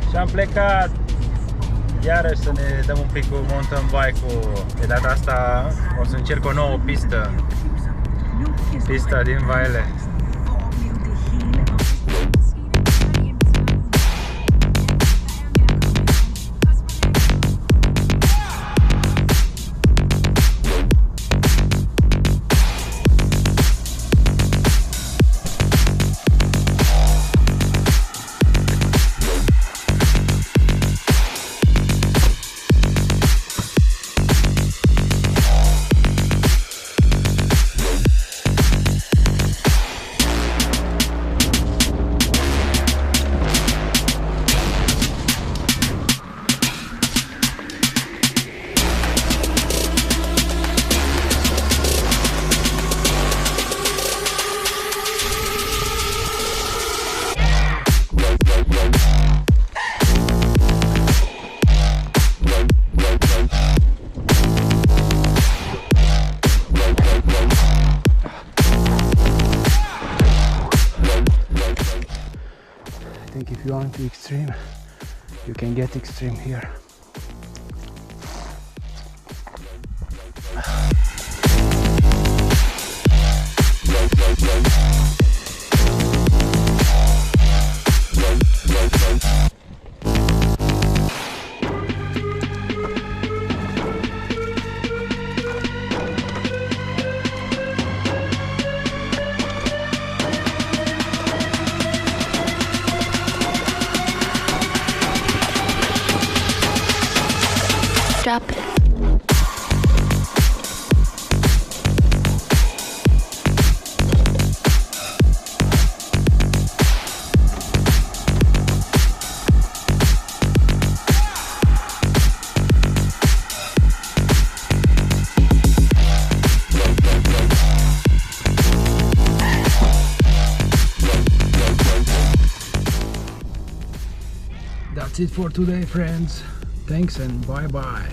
Și am plecat iarăși să ne dăm un pic cu mountain bike-ul. De data asta o să încerc o nouă pistă. Pista din Vejle. I think if you want extreme, you can get extreme here. Drop it. That's it for today, friends. Thanks and bye bye.